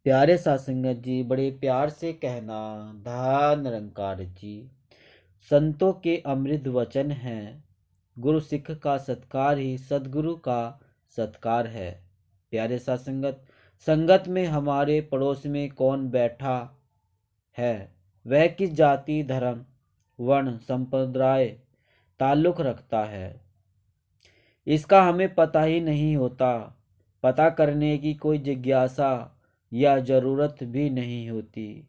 प्यारे सत्संगत जी, बड़े प्यार से कहना। धन निरंकार जी, संतों के अमृत वचन हैं। गुरु सिख का सत्कार ही सदगुरु का सत्कार है। प्यारे सत्संगत, संगत में हमारे पड़ोस में कौन बैठा है, वह किस जाति धर्म वर्ण संप्रदाय ताल्लुक रखता है, इसका हमें पता ही नहीं होता। पता करने की कोई जिज्ञासा या ज़रूरत भी नहीं होती।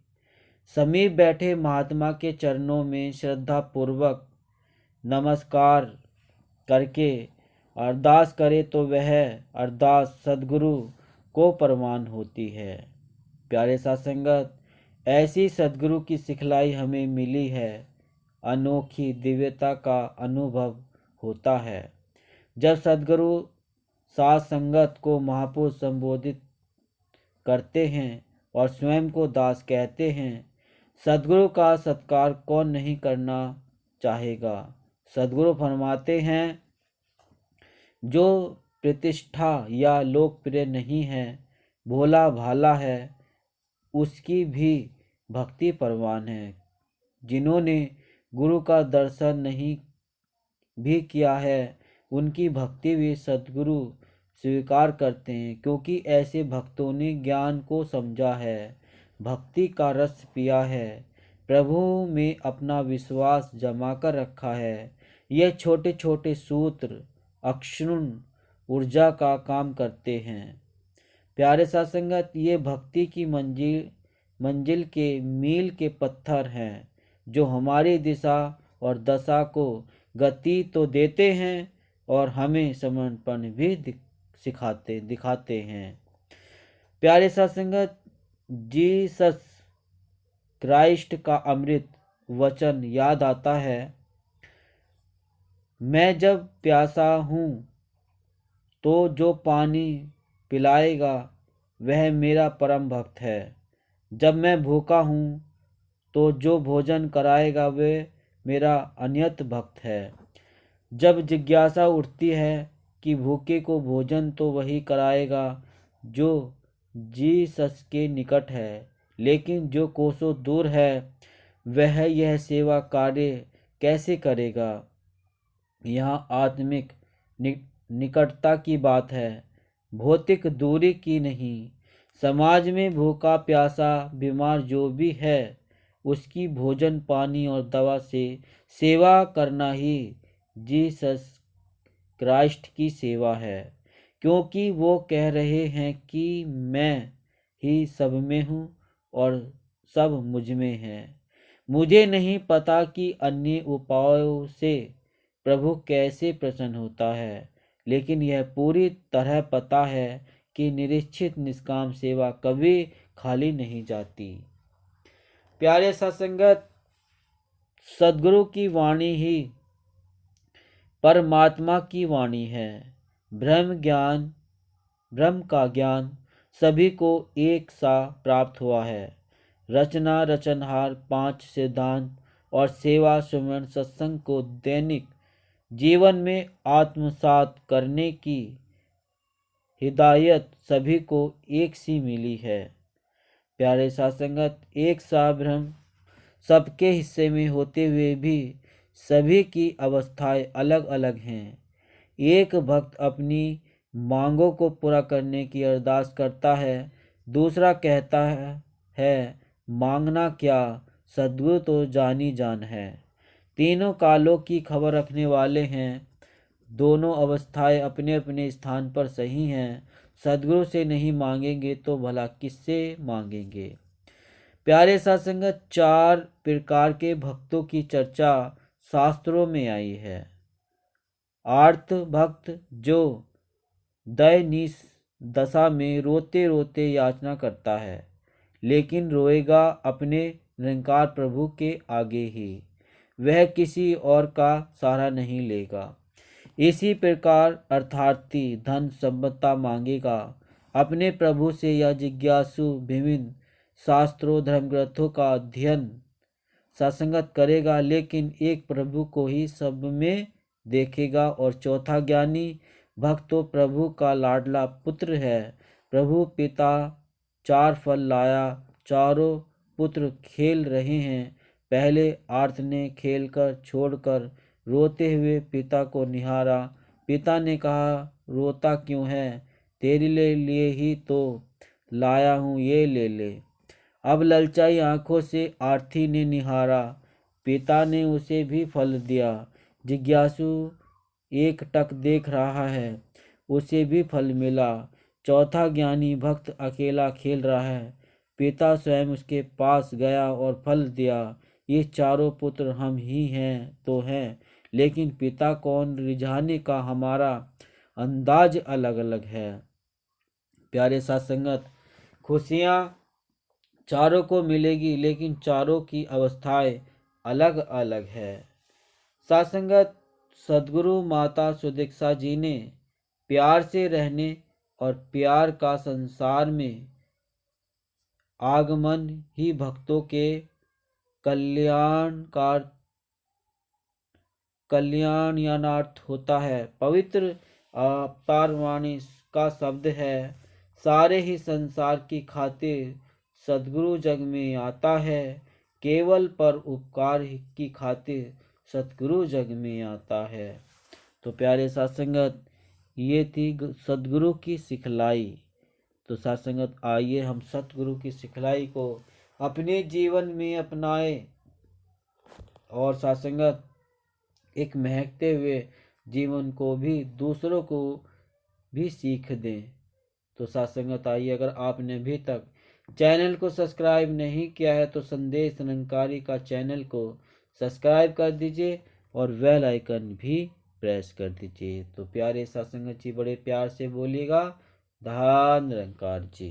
समीप बैठे महात्मा के चरणों में श्रद्धा पूर्वक नमस्कार करके अरदास करे तो वह अरदास सद्गुरु को प्रमाण होती है। प्यारे सत्संगत, ऐसी सद्गुरु की सिखलाई हमें मिली है। अनोखी दिव्यता का अनुभव होता है जब सद्गुरु साथ संगत को महापुरुष संबोधित करते हैं और स्वयं को दास कहते हैं। सद्गुरु का सत्कार कौन नहीं करना चाहेगा। सद्गुरु फरमाते हैं, जो प्रतिष्ठा या लोकप्रिय नहीं है, भोला भाला है, उसकी भी भक्ति परवान है। जिन्होंने गुरु का दर्शन नहीं भी किया है, उनकी भक्ति भी सद्गुरु स्वीकार करते हैं, क्योंकि ऐसे भक्तों ने ज्ञान को समझा है, भक्ति का रस पिया है, प्रभु में अपना विश्वास जमा कर रखा है। ये छोटे छोटे सूत्र अक्षुण ऊर्जा का काम करते हैं। प्यारे सत्संगत, ये भक्ति की मंजिल मंजिल के मील के पत्थर हैं, जो हमारी दिशा और दशा को गति तो देते हैं और हमें समर्पण भी दिखाते हैं। प्यारे सत्संगत, जीसस क्राइस्ट का अमृत वचन याद आता है। मैं जब प्यासा हूँ तो जो पानी पिलाएगा वह मेरा परम भक्त है। जब मैं भूखा हूँ तो जो भोजन कराएगा वह मेरा अनियत भक्त है। जब जिज्ञासा उठती है कि भूखे को भोजन तो वही कराएगा जो जीसस के निकट है, लेकिन जो कोसों दूर है वह यह सेवा कार्य कैसे करेगा। यहाँ आत्मिक निकटता की बात है, भौतिक दूरी की नहीं। समाज में भूखा प्यासा बीमार जो भी है, उसकी भोजन पानी और दवा से सेवा करना ही जीसस क्राइस्ट की सेवा है, क्योंकि वो कह रहे हैं कि मैं ही सब में हूँ और सब मुझ में है। मुझे नहीं पता कि अन्य उपायों से प्रभु कैसे प्रसन्न होता है, लेकिन यह पूरी तरह पता है कि निरीक्षित निष्काम सेवा कभी खाली नहीं जाती। प्यारे सत्संगत, सद्गुरु की वाणी ही परमात्मा की वाणी है। ब्रह्म का ज्ञान सभी को एक सा प्राप्त हुआ है। रचना रचनहार 5 सिद्धांत और सेवा सुमरण सत्संग को दैनिक जीवन में आत्मसात करने की हिदायत सभी को एक सी मिली है। प्यारे सत्संगत, एक सा ब्रह्म सबके हिस्से में होते हुए भी सभी की अवस्थाएं अलग अलग हैं। एक भक्त अपनी मांगों को पूरा करने की अरदास करता है, दूसरा कहता है मांगना क्या, सद्गुरु तो जानी जान है। तीनों कालों की खबर रखने वाले हैं। दोनों अवस्थाएं अपने अपने स्थान पर सही हैं। सद्गुरु से नहीं मांगेंगे तो भला किससे मांगेंगे। प्यारे सत्संगत, 4 प्रकार के भक्तों की चर्चा शास्त्रों में आई है। आर्त भक्त, जो दयनीय दशा में रोते रोते याचना करता है, लेकिन रोएगा अपने निरंकार प्रभु के आगे ही, वह किसी और का सहारा नहीं लेगा। इसी प्रकार अर्थार्थी धन संपत्ति मांगेगा, अपने प्रभु से या जिज्ञासु विभिन्न शास्त्रों धर्म ग्रंथों का अध्ययन सत्संगत करेगा, लेकिन एक प्रभु को ही सब में देखेगा। और चौथा ज्ञानी भक्त तो प्रभु का लाडला पुत्र है, प्रभु पिता 4 फल लाया। चारों पुत्र खेल रहे हैं। पहले आर्त ने खेलकर छोड़कर रोते हुए पिता को निहारा। पिता ने कहा, रोता क्यों है? तेरे लिए ही तो लाया हूँ, ये ले ले। अब ललचाई आंखों से आरती ने निहारा। पिता ने उसे भी फल दिया। जिज्ञासु एक टक देख रहा है, उसे भी फल मिला। चौथा ज्ञानी भक्त अकेला खेल रहा है। पिता स्वयं उसके पास गया और फल दिया। ये चारों पुत्र हम ही हैं तो हैं, लेकिन पिता कौन रिझाने का हमारा अंदाज अलग अलग है। प्यारे साथ संगत, खुशियाँ चारों को मिलेगी, लेकिन चारों की अवस्थाएं अलग अलग है। साथ संगत, सदगुरु माता सुदीक्षा जी ने प्यार से रहने और प्यार का संसार में आगमन ही भक्तों के कल्याणकार कल्याणार्थ होता है। पवित्र अवतार वाणी का शब्द है, सारे ही संसार की खातिर सदगुरु जग में आता है। केवल पर उपकार की खातिर सतगुरु जग में आता है। तो प्यारे साथ संगत, ये थी सदगुरु की सिखलाई। तो साथ संगत, आइए हम सतगुरु की सिखलाई को अपने जीवन में अपनाए और साथ संगत एक महकते हुए जीवन को भी दूसरों को भी सीख दें। तो साथ संगत, आइए, अगर आपने अभी तक चैनल को सब्सक्राइब नहीं किया है तो संदेश निरंकारी का चैनल को सब्सक्राइब कर दीजिए और बेल आइकन भी प्रेस कर दीजिए। तो प्यारे साथ संगत जी, बड़े प्यार से बोलिएगा, धन निरंकार जी।